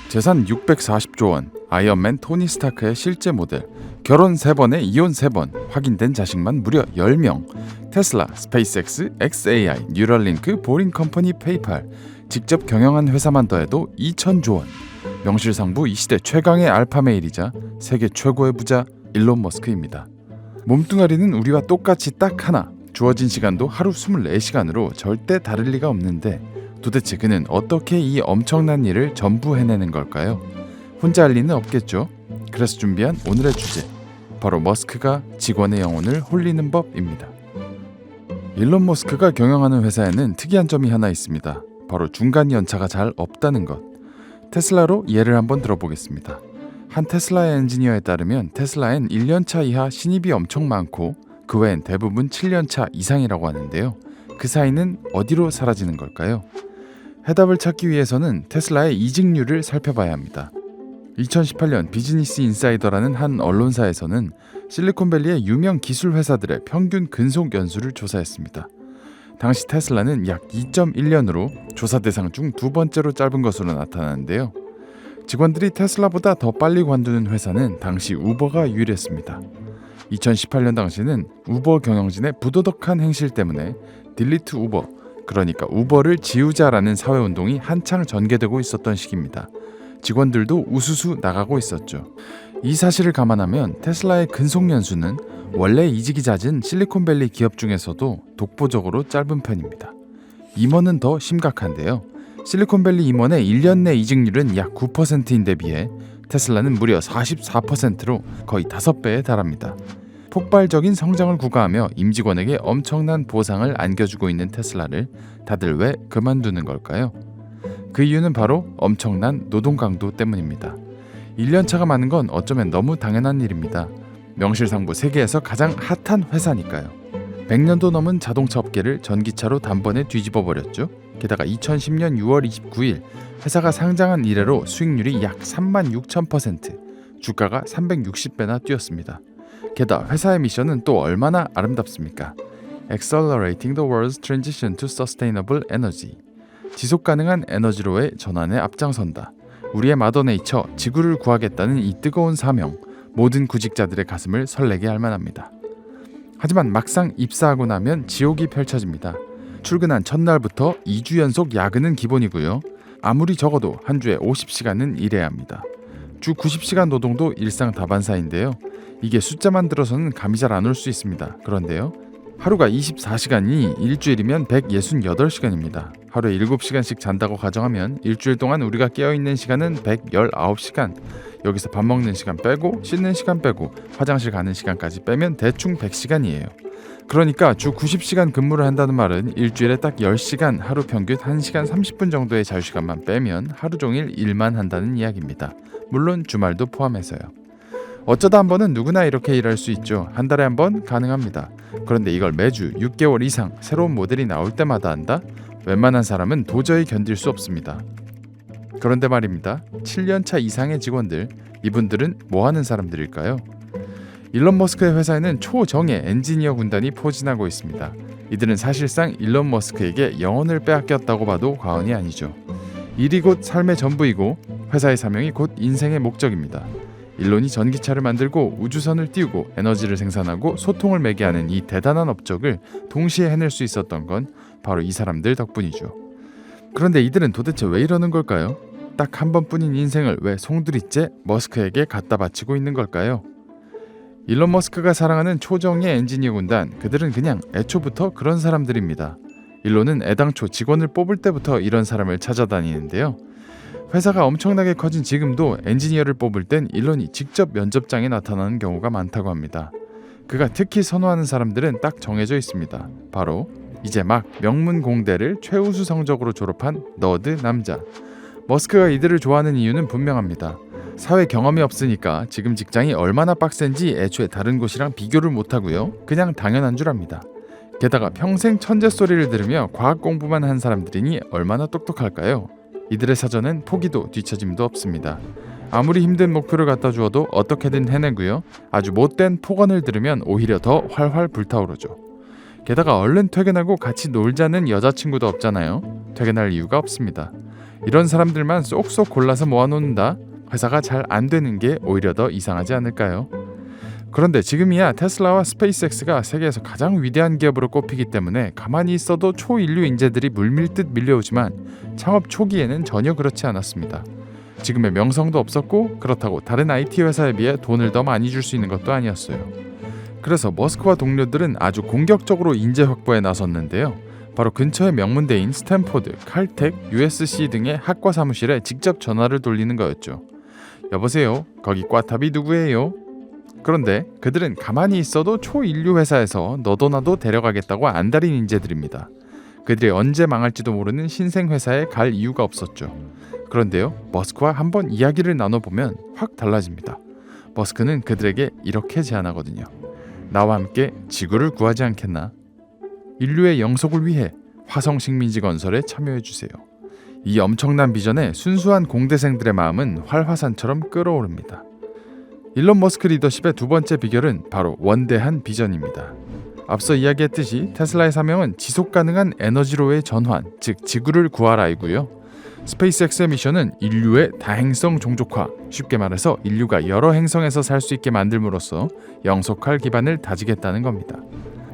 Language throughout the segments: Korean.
재산 640조 원, 아이언맨 토니 스타크의 실제 모델, 결혼 3번에 이혼 3번, 확인된 자식만 무려 10명, 테슬라, 스페이스X, XAI, 뉴럴링크, 보링컴퍼니, 페이팔, 직접 경영한 회사만 더해도 2,000조 원. 명실상부 이 시대 최강의 알파메일이자 세계 최고의 부자 일론 머스크입니다. 몸뚱아리는 우리와 똑같이 딱 하나, 주어진 시간도 하루 24시간으로 절대 다를 리가 없는데 도대체 그는 어떻게 이 엄청난 일을 전부 해내는 걸까요? 혼자 할 리는 없겠죠. 그래서 준비한 오늘의 주제, 바로 머스크가 직원의 영혼을 홀리는 법입니다. 일론 머스크가 경영하는 회사에는 특이한 점이 하나 있습니다. 바로 중간 연차가 잘 없다는 것. 테슬라로 예를 한번 들어보겠습니다. 한 테슬라의 엔지니어에 따르면 테슬라엔 1년차 이하 신입이 엄청 많고 그 외엔 대부분 7년차 이상이라고 하는데요. 그 사이는 어디로 사라지는 걸까요? 해답을 찾기 위해서는 테슬라의 이직률을 살펴봐야 합니다. 2018년 비즈니스 인사이더라는 한 언론사에서는 실리콘밸리의 유명 기술 회사들의 평균 근속 연수를 조사했습니다. 당시 테슬라는 약 2.1년으로 조사 대상 중 두 번째로 짧은 것으로 나타나는데요. 직원들이 테슬라보다 더 빨리 관두는 회사는 당시 우버가 유일했습니다. 2018년 당시는 우버 경영진의 부도덕한 행실 때문에 딜리트 우버, 그러니까 우버를 지우자라는 사회운동이 한창 전개되고 있었던 시기입니다. 직원들도 우수수 나가고 있었죠. 이 사실을 감안하면 테슬라의 근속연수는 원래 이직이 잦은 실리콘밸리 기업 중에서도 독보적으로 짧은 편입니다. 임원은 더 심각한데요. 실리콘밸리 임원의 1년 내 이직률은 약 9%인데 비해 테슬라는 무려 44%로 거의 5배에 달합니다. 폭발적인 성장을 구가하며 임직원에게 엄청난 보상을 안겨주고 있는 테슬라를 다들 왜 그만두는 걸까요? 그 이유는 바로 엄청난 노동 강도 때문입니다. 1년차가 많은 건 어쩌면 너무 당연한 일입니다. 명실상부 세계에서 가장 핫한 회사니까요. 100년도 넘은 자동차 업계를 전기차로 단번에 뒤집어 버렸죠. 게다가 2010년 6월 29일 회사가 상장한 이래로 수익률이 약 36,000%, 주가가 360배나 뛰었습니다. 게다가 회사의 미션은 또 얼마나 아름답습니까? Accelerating the world's transition to sustainable energy. 지속 가능한 에너지로의 전환에 앞장선다. 우리의 마더네이처 지구를 구하겠다는 이 뜨거운 사명, 모든 구직자들의 가슴을 설레게 할 만합니다. 하지만 막상 입사하고 나면 지옥이 펼쳐집니다. 출근한 첫날부터 2주 연속 야근은 기본이고요. 아무리 적어도 한 주에 50시간은 일해야 합니다. 주 90시간 노동도 일상다반사인데요. 이게 숫자만 들어서는 감이 잘 안 올 수 있습니다. 그런데요, 하루가 24시간이 일주일이면 168시간입니다. 하루에 7시간씩 잔다고 가정하면 일주일 동안 우리가 깨어있는 시간은 119시간. 여기서 밥 먹는 시간 빼고 씻는 시간 빼고 화장실 가는 시간까지 빼면 대충 100시간이에요. 그러니까 주 90시간 근무를 한다는 말은 일주일에 딱 10시간, 하루 평균 1시간 30분 정도의 자유시간만 빼면 하루 종일 일만 한다는 이야기입니다. 물론 주말도 포함해서요. 어쩌다 한 번은 누구나 이렇게 일할 수 있죠. 한 달에 한 번 가능합니다. 그런데 이걸 매주 6개월 이상 새로운 모델이 나올 때마다 한다? 웬만한 사람은 도저히 견딜 수 없습니다. 그런데 말입니다. 7년차 이상의 직원들, 이분들은 뭐 하는 사람들일까요? 일론 머스크의 회사에는 초정예 엔지니어 군단이 포진하고 있습니다. 이들은 사실상 일론 머스크에게 영혼을 빼앗겼다고 봐도 과언이 아니죠. 일이 곧 삶의 전부이고 회사의 사명이 곧 인생의 목적입니다. 일론이 전기차를 만들고 우주선을 띄우고 에너지를 생산하고 소통을 매개 하는 이 대단한 업적을 동시에 해낼 수 있었던 건 바로 이 사람들 덕분이죠. 그런데 이들은 도대체 왜 이러는 걸까요? 딱 한 번뿐인 인생을 왜 송두리째 머스크에게 갖다 바치고 있는 걸까요? 일론 머스크가 사랑하는 초정예 엔지니어 군단, 그들은 그냥 애초부터 그런 사람들입니다. 일론은 애당초 직원을 뽑을 때부터 이런 사람을 찾아다니는데요. 회사가 엄청나게 커진 지금도 엔지니어를 뽑을 땐 일론이 직접 면접장에 나타나는 경우가 많다고 합니다. 그가 특히 선호하는 사람들은 딱 정해져 있습니다. 바로 이제 막 명문 공대를 최우수 성적으로 졸업한 너드 남자. 머스크가 이들을 좋아하는 이유는 분명합니다. 사회 경험이 없으니까 지금 직장이 얼마나 빡센지 애초에 다른 곳이랑 비교를 못하고요. 그냥 당연한 줄 압니다. 게다가 평생 천재 소리를 들으며 과학 공부만 한 사람들이니 얼마나 똑똑할까요? 이들의 사전엔 포기도 뒤처짐도 없습니다. 아무리 힘든 목표를 갖다 주어도 어떻게든 해내고요. 아주 못된 폭언을 들으면 오히려 더 활활 불타오르죠. 게다가 얼른 퇴근하고 같이 놀자는 여자친구도 없잖아요. 퇴근할 이유가 없습니다. 이런 사람들만 쏙쏙 골라서 모아놓는다? 회사가 잘 안 되는 게 오히려 더 이상하지 않을까요? 그런데 지금이야 테슬라와 스페이스X가 세계에서 가장 위대한 기업으로 꼽히기 때문에 가만히 있어도 초인류 인재들이 물밀듯 밀려오지만 창업 초기에는 전혀 그렇지 않았습니다. 지금의 명성도 없었고 그렇다고 다른 IT 회사에 비해 돈을 더 많이 줄 수 있는 것도 아니었어요. 그래서 머스크와 동료들은 아주 공격적으로 인재 확보에 나섰는데요. 바로 근처의 명문대인 스탠포드, 칼텍, USC 등의 학과 사무실에 직접 전화를 돌리는 거였죠. 여보세요, 거기 꽈탑이 누구예요? 그런데 그들은 가만히 있어도 초인류 회사에서 너도 나도 데려가겠다고 안달인 인재들입니다. 그들이 언제 망할지도 모르는 신생 회사에 갈 이유가 없었죠. 그런데요, 머스크와 한번 이야기를 나눠보면 확 달라집니다. 머스크는 그들에게 이렇게 제안하거든요. 나와 함께 지구를 구하지 않겠나? 인류의 영속을 위해 화성 식민지 건설에 참여해주세요. 이 엄청난 비전에 순수한 공대생들의 마음은 활화산처럼 끓어오릅니다. 일론 머스크 리더십의 두 번째 비결은 바로 원대한 비전입니다. 앞서 이야기했듯이 테슬라의 사명은 지속 가능한 에너지로의 전환, 즉 지구를 구하라이고요. 스페이스X의 미션은 인류의 다행성 종족화, 쉽게 말해서 인류가 여러 행성에서 살 수 있게 만들므로써 영속할 기반을 다지겠다는 겁니다.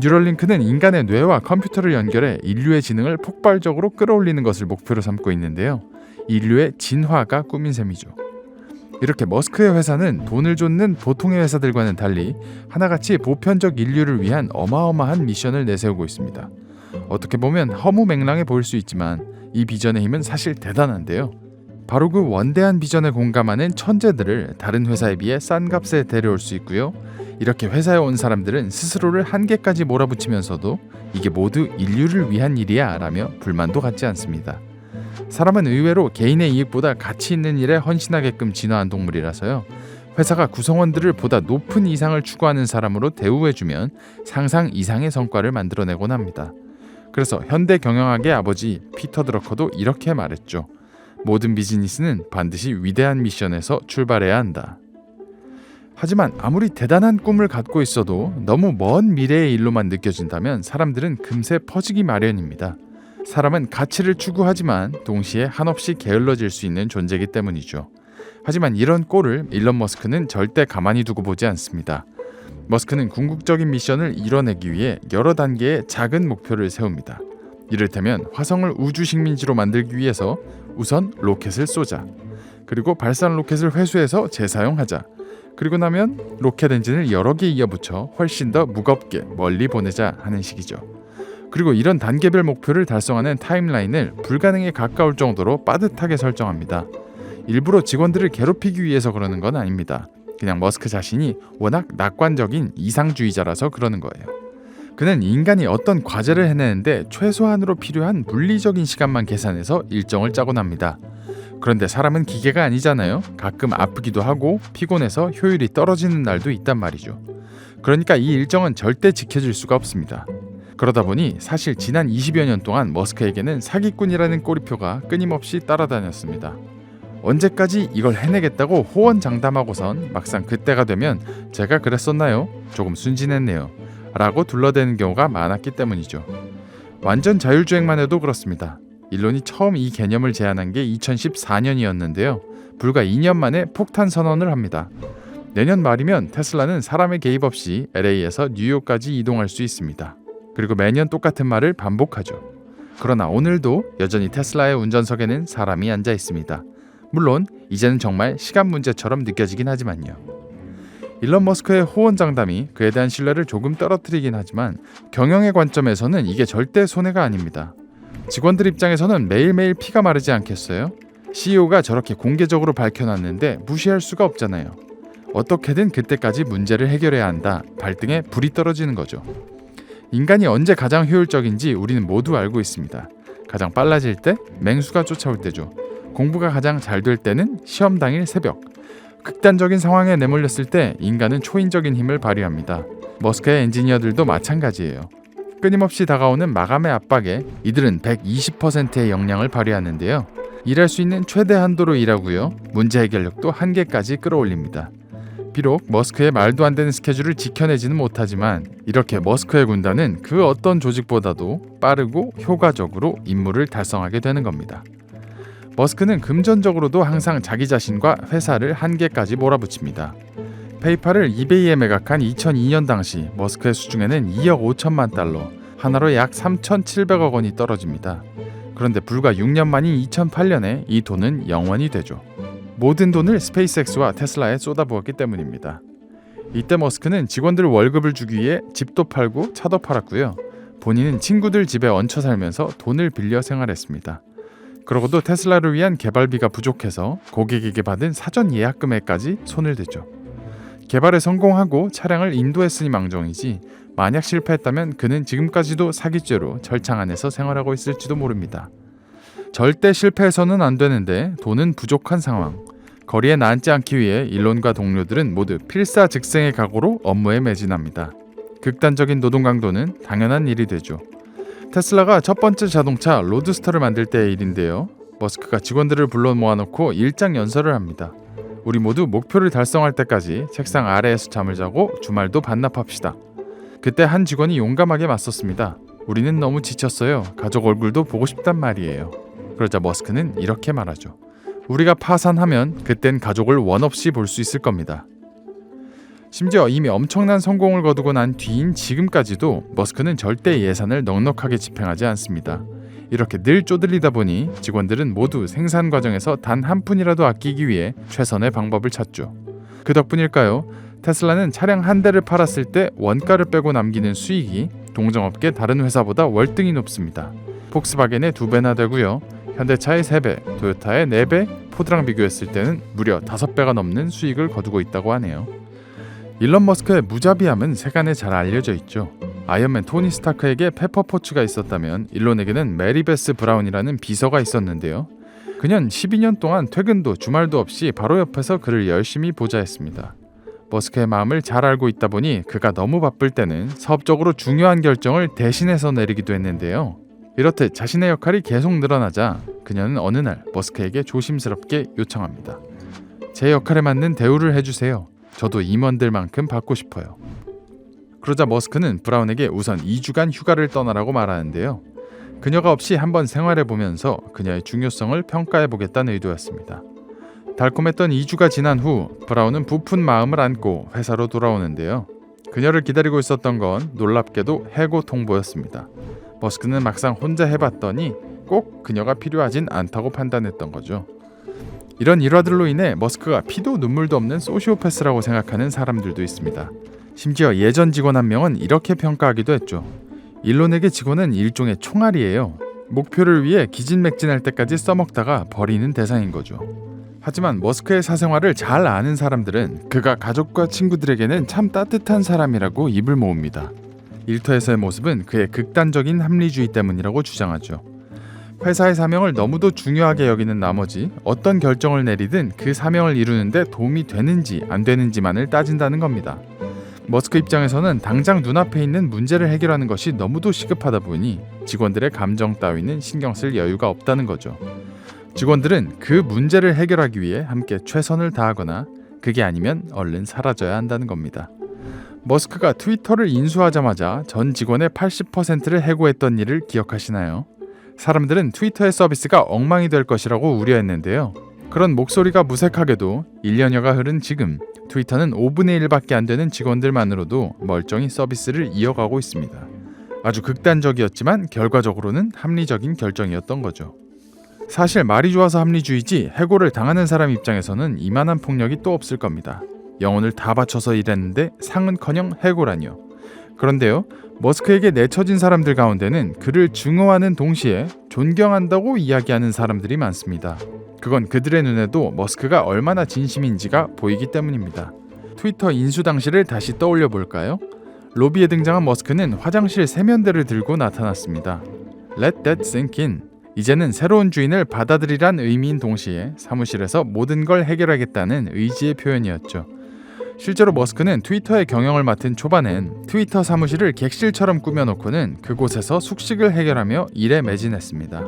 뉴럴링크는 인간의 뇌와 컴퓨터를 연결해 인류의 지능을 폭발적으로 끌어올리는 것을 목표로 삼고 있는데요. 인류의 진화가 꿈인 셈이죠. 이렇게 머스크의 회사는 돈을 쫓는 보통의 회사들과는 달리 하나같이 보편적 인류를 위한 어마어마한 미션을 내세우고 있습니다. 어떻게 보면 허무맹랑해 보일 수 있지만 이 비전의 힘은 사실 대단한데요. 바로 그 원대한 비전에 공감하는 천재들을 다른 회사에 비해 싼 값에 데려올 수 있고요. 이렇게 회사에 온 사람들은 스스로를 한계까지 몰아붙이면서도 이게 모두 인류를 위한 일이야 라며 불만도 갖지 않습니다. 사람은 의외로 개인의 이익보다 가치 있는 일에 헌신하게끔 진화한 동물이라서요. 회사가 구성원들을 보다 높은 이상을 추구하는 사람으로 대우해주면 상상 이상의 성과를 만들어내곤 합니다. 그래서 현대 경영학의 아버지 피터 드러커도 이렇게 말했죠. 모든 비즈니스는 반드시 위대한 미션에서 출발해야 한다. 하지만 아무리 대단한 꿈을 갖고 있어도 너무 먼 미래의 일로만 느껴진다면 사람들은 금세 퍼지기 마련입니다. 사람은 가치를 추구하지만 동시에 한없이 게을러질 수 있는 존재이기 때문이죠. 하지만 이런 꼴을 일론 머스크는 절대 가만히 두고 보지 않습니다. 머스크는 궁극적인 미션을 이뤄내기 위해 여러 단계의 작은 목표를 세웁니다. 이를테면 화성을 우주 식민지로 만들기 위해서 우선 로켓을 쏘자. 그리고 발사한 로켓을 회수해서 재사용하자. 그리고 나면 로켓 엔진을 여러 개 이어붙여 훨씬 더 무겁게 멀리 보내자 하는 식이죠. 그리고 이런 단계별 목표를 달성하는 타임라인을 불가능에 가까울 정도로 빠듯하게 설정합니다. 일부러 직원들을 괴롭히기 위해서 그러는 건 아닙니다. 그냥 머스크 자신이 워낙 낙관적인 이상주의자라서 그러는 거예요. 그는 인간이 어떤 과제를 해내는데 최소한으로 필요한 물리적인 시간만 계산해서 일정을 짜곤 합니다. 그런데 사람은 기계가 아니잖아요. 가끔 아프기도 하고 피곤해서 효율이 떨어지는 날도 있단 말이죠. 그러니까 이 일정은 절대 지켜질 수가 없습니다. 그러다 보니 사실 지난 20여 년 동안 머스크에게는 사기꾼이라는 꼬리표가 끊임없이 따라다녔습니다. 언제까지 이걸 해내겠다고 호언장담하고선 막상 그때가 되면 제가 그랬었나요? 조금 순진했네요. 라고 둘러대는 경우가 많았기 때문이죠. 완전 자율주행만 해도 그렇습니다. 일론이 처음 이 개념을 제안한 게 2014년이었는데요. 불과 2년 만에 폭탄 선언을 합니다. 내년 말이면 테슬라는 사람의 개입 없이 LA에서 뉴욕까지 이동할 수 있습니다. 그리고 매년 똑같은 말을 반복하죠. 그러나 오늘도 여전히 테슬라의 운전석에는 사람이 앉아 있습니다. 물론 이제는 정말 시간 문제처럼 느껴지긴 하지만요. 일론 머스크의 호언장담이 그에 대한 신뢰를 조금 떨어뜨리긴 하지만 경영의 관점에서는 이게 절대 손해가 아닙니다. 직원들 입장에서는 매일매일 피가 마르지 않겠어요? CEO가 저렇게 공개적으로 밝혀놨는데 무시할 수가 없잖아요. 어떻게든 그때까지 문제를 해결해야 한다. 발등에 불이 떨어지는 거죠. 인간이 언제 가장 효율적인지 우리는 모두 알고 있습니다. 가장 빨라질 때 맹수가 쫓아올 때죠. 공부가 가장 잘 될 때는 시험 당일 새벽. 극단적인 상황에 내몰렸을 때 인간은 초인적인 힘을 발휘합니다. 머스크의 엔지니어들도 마찬가지예요. 끊임없이 다가오는 마감의 압박에 이들은 120%의 역량을 발휘하는데요. 일할 수 있는 최대 한도로 일하고요. 문제 해결력도 한계까지 끌어올립니다. 비록 머스크의 말도 안 되는 스케줄을 지켜내지는 못하지만 이렇게 머스크의 군단은 그 어떤 조직보다도 빠르고 효과적으로 임무를 달성하게 되는 겁니다. 머스크는 금전적으로도 항상 자기 자신과 회사를 한계까지 몰아붙입니다. 페이팔을 이베이에 매각한 2002년 당시 머스크의 수중에는 2억 5천만 달러, 하나로 약 3,700억 원이 떨어집니다. 그런데 불과 6년 만인 2008년에 이 돈은 0원이 되죠. 모든 돈을 스페이스X와 테슬라에 쏟아부었기 때문입니다. 이때 머스크는 직원들 월급을 주기 위해 집도 팔고 차도 팔았고요. 본인은 친구들 집에 얹혀 살면서 돈을 빌려 생활했습니다. 그러고도 테슬라를 위한 개발비가 부족해서 고객에게 받은 사전 예약 금액까지 손을 대죠. 개발에 성공하고 차량을 인도했으니 망정이지 만약 실패했다면 그는 지금까지도 사기죄로 절창 안에서 생활하고 있을지도 모릅니다. 절대 실패해서는 안 되는데 돈은 부족한 상황. 거리에 나앉지 않기 위해 일론과 동료들은 모두 필사즉생의 각오로 업무에 매진합니다. 극단적인 노동 강도는 당연한 일이 되죠. 테슬라가 첫 번째 자동차 로드스터를 만들 때의 일인데요. 머스크가 직원들을 불러 모아놓고 일장 연설을 합니다. 우리 모두 목표를 달성할 때까지 책상 아래에서 잠을 자고 주말도 반납합시다. 그때 한 직원이 용감하게 맞섰습니다. 우리는 너무 지쳤어요. 가족 얼굴도 보고 싶단 말이에요. 그러자 머스크는 이렇게 말하죠. 우리가 파산하면 그땐 가족을 원 없이 볼 수 있을 겁니다. 심지어 이미 엄청난 성공을 거두고 난 뒤인 지금까지도 머스크는 절대 예산을 넉넉하게 집행하지 않습니다. 이렇게 늘 쪼들리다 보니 직원들은 모두 생산 과정에서 단 한 푼이라도 아끼기 위해 최선의 방법을 찾죠. 그 덕분일까요? 테슬라는 차량 한 대를 팔았을 때 원가를 빼고 남기는 수익이 동종업계 다른 회사보다 월등히 높습니다. 폭스바겐의 2배나 되고요. 현대차의 3배, 토요타의 4배, 포드랑 비교했을 때는 무려 5배가 넘는 수익을 거두고 있다고 하네요. 일론 머스크의 무자비함은 세간에 잘 알려져 있죠. 아이언맨 토니 스타크에게 페퍼포츠가 있었다면 일론에게는 메리베스 브라운이라는 비서가 있었는데요. 그년 12년 동안 퇴근도 주말도 없이 바로 옆에서 그를 열심히 보좌했습니다. 머스크의 마음을 잘 알고 있다 보니 그가 너무 바쁠 때는 사업적으로 중요한 결정을 대신해서 내리기도 했는데요. 이렇듯 자신의 역할이 계속 늘어나자 그녀는 어느 날 머스크에게 조심스럽게 요청합니다. 제 역할에 맞는 대우를 해주세요. 저도 임원들만큼 받고 싶어요. 그러자 머스크는 브라운에게 우선 2주간 휴가를 떠나라고 말하는데요. 그녀가 없이 한번 생활해보면서 그녀의 중요성을 평가해보겠다는 의도였습니다. 달콤했던 2주가 지난 후 브라운은 부푼 마음을 안고 회사로 돌아오는데요. 그녀를 기다리고 있었던 건 놀랍게도 해고 통보였습니다. 머스크는 막상 혼자 해봤더니 꼭 그녀가 필요하진 않다고 판단했던 거죠. 이런 일화들로 인해 머스크가 피도 눈물도 없는 소시오패스라고 생각하는 사람들도 있습니다. 심지어 예전 직원 한 명은 이렇게 평가하기도 했죠. 일론에게 직원은 일종의 총알이에요. 목표를 위해 기진맥진할 때까지 써먹다가 버리는 대상인 거죠. 하지만 머스크의 사생활을 잘 아는 사람들은 그가 가족과 친구들에게는 참 따뜻한 사람이라고 입을 모읍니다. 일터에서의 모습은 그의 극단적인 합리주의 때문이라고 주장하죠. 회사의 사명을 너무도 중요하게 여기는 나머지 어떤 결정을 내리든 그 사명을 이루는데 도움이 되는지 안 되는지만을 따진다는 겁니다. 머스크 입장에서는 당장 눈앞에 있는 문제를 해결하는 것이 너무도 시급하다 보니 직원들의 감정 따위는 신경 쓸 여유가 없다는 거죠. 직원들은 그 문제를 해결하기 위해 함께 최선을 다하거나 그게 아니면 얼른 사라져야 한다는 겁니다. 머스크가 트위터를 인수하자마자 전 직원의 80%를 해고했던 일을 기억하시나요? 사람들은 트위터의 서비스가 엉망이 될 것이라고 우려했는데요. 그런 목소리가 무색하게도 1년여가 흐른 지금 트위터는 5분의 1밖에 안 되는 직원들만으로도 멀쩡히 서비스를 이어가고 있습니다. 아주 극단적이었지만 결과적으로는 합리적인 결정이었던 거죠. 사실 말이 좋아서 합리주의지 해고를 당하는 사람 입장에서는 이만한 폭력이 또 없을 겁니다. 영혼을 다 바쳐서 일했는데 상은커녕 해고라니요. 그런데요, 머스크에게 내쳐진 사람들 가운데는 그를 증오하는 동시에 존경한다고 이야기하는 사람들이 많습니다. 그건 그들의 눈에도 머스크가 얼마나 진심인지가 보이기 때문입니다. 트위터 인수 당시를 다시 떠올려 볼까요? 로비에 등장한 머스크는 화장실 세면대를 들고 나타났습니다. Let that sink in. 이제는 새로운 주인을 받아들이란 의미인 동시에 사무실에서 모든 걸 해결하겠다는 의지의 표현이었죠. 실제로 머스크는 트위터의 경영을 맡은 초반엔 트위터 사무실을 객실처럼 꾸며놓고는 그곳에서 숙식을 해결하며 일에 매진했습니다.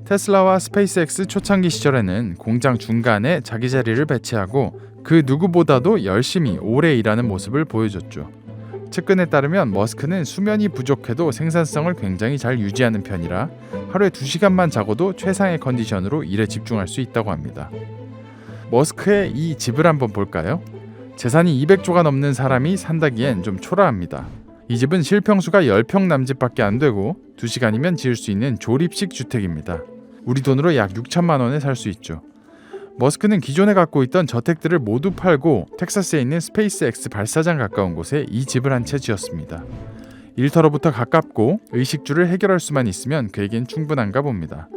테슬라와 스페이스X 초창기 시절에는 공장 중간에 자기 자리를 배치하고 그 누구보다도 열심히 오래 일하는 모습을 보여줬죠. 측근에 따르면 머스크는 수면이 부족해도 생산성을 굉장히 잘 유지하는 편이라 하루에 2시간만 자고도 최상의 컨디션으로 일에 집중할 수 있다고 합니다. 머스크의 이 집을 한번 볼까요? 재산이 200조가 넘는 사람이 산다기엔 좀 초라합니다. 이 집은 실평수가 10평 남짓밖에 안 되고 2시간이면 지을 수 있는 조립식 주택입니다. 우리 돈으로 약 6천만 원에 살 수 있죠. 머스크는 기존에 갖고 있던 저택들을 모두 팔고 텍사스에 있는 스페이스X 발사장 가까운 곳에 이 집을 한 채 지었습니다. 일터로부터 가깝고 의식주를 해결할 수만 있으면 그에겐 충분한가 봅니다.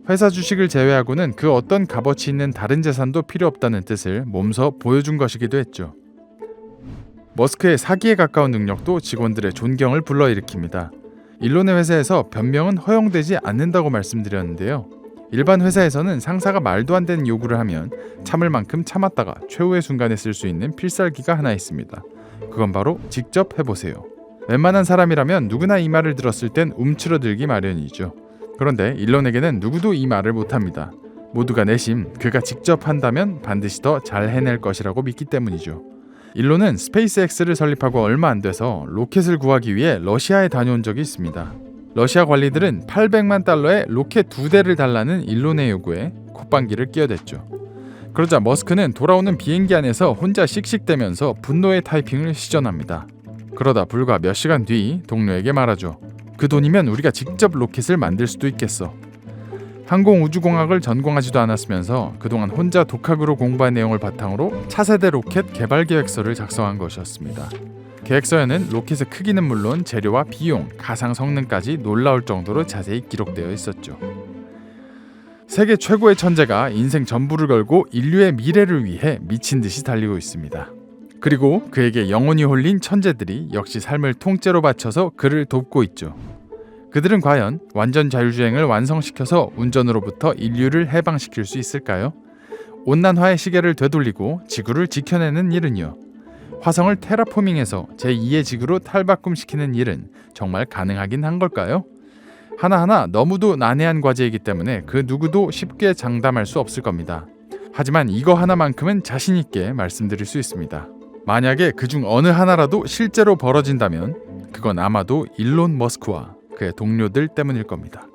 회사 주식을 제외하고는 그 어떤 값어치 있는 다른 재산도 필요 없다는 뜻을 몸소 보여준 것이기도 했죠. 머스크의 사기에 가까운 능력도 직원들의 존경을 불러일으킵니다. 일론의 회사에서 변명은 허용되지 않는다고 말씀드렸는데요. 일반 회사에서는 상사가 말도 안 되는 요구를 하면 참을 만큼 참았다가 최후의 순간에 쓸 수 있는 필살기가 하나 있습니다. 그건 바로 직접 해보세요. 웬만한 사람이라면 누구나 이 말을 들었을 땐 움츠러들기 마련이죠. 그런데 일론에게는 누구도 이 말을 못합니다. 모두가 내심 그가 직접 한다면 반드시 더 잘 해낼 것이라고 믿기 때문이죠. 일론은 스페이스X를 설립하고 얼마 안 돼서 로켓을 구하기 위해 러시아에 다녀온 적이 있습니다. 러시아 관리들은 800만 달러에 로켓 2대를 달라는 일론의 요구에 콧방귀를 끼어댔죠. 그러자 머스크는 돌아오는 비행기 안에서 혼자 씩씩대면서 분노의 타이핑을 시전합니다. 그러다 불과 몇 시간 뒤 동료에게 말하죠. 그 돈이면 우리가 직접 로켓을 만들 수도 있겠어. 항공우주공학을 전공하지도 않았으면서 그동안 혼자 독학으로 공부한 내용을 바탕으로 차세대 로켓 개발 계획서를 작성한 것이었습니다. 계획서에는 로켓의 크기는 물론 재료와 비용, 가상 성능까지 놀라울 정도로 자세히 기록되어 있었죠. 세계 최고의 천재가 인생 전부를 걸고 인류의 미래를 위해 미친 듯이 달리고 있습니다. 그리고 그에게 영혼이 홀린 천재들이 역시 삶을 통째로 바쳐서 그를 돕고 있죠. 그들은 과연 완전 자율주행을 완성시켜서 운전으로부터 인류를 해방시킬 수 있을까요? 온난화의 시계를 되돌리고 지구를 지켜내는 일은요? 화성을 테라포밍해서 제2의 지구로 탈바꿈시키는 일은 정말 가능하긴 한 걸까요? 하나하나 너무도 난해한 과제이기 때문에 그 누구도 쉽게 장담할 수 없을 겁니다. 하지만 이거 하나만큼은 자신 있게 말씀드릴 수 있습니다. 만약에 그중 어느 하나라도 실제로 벌어진다면 그건 아마도 일론 머스크와 그의 동료들 때문일 겁니다.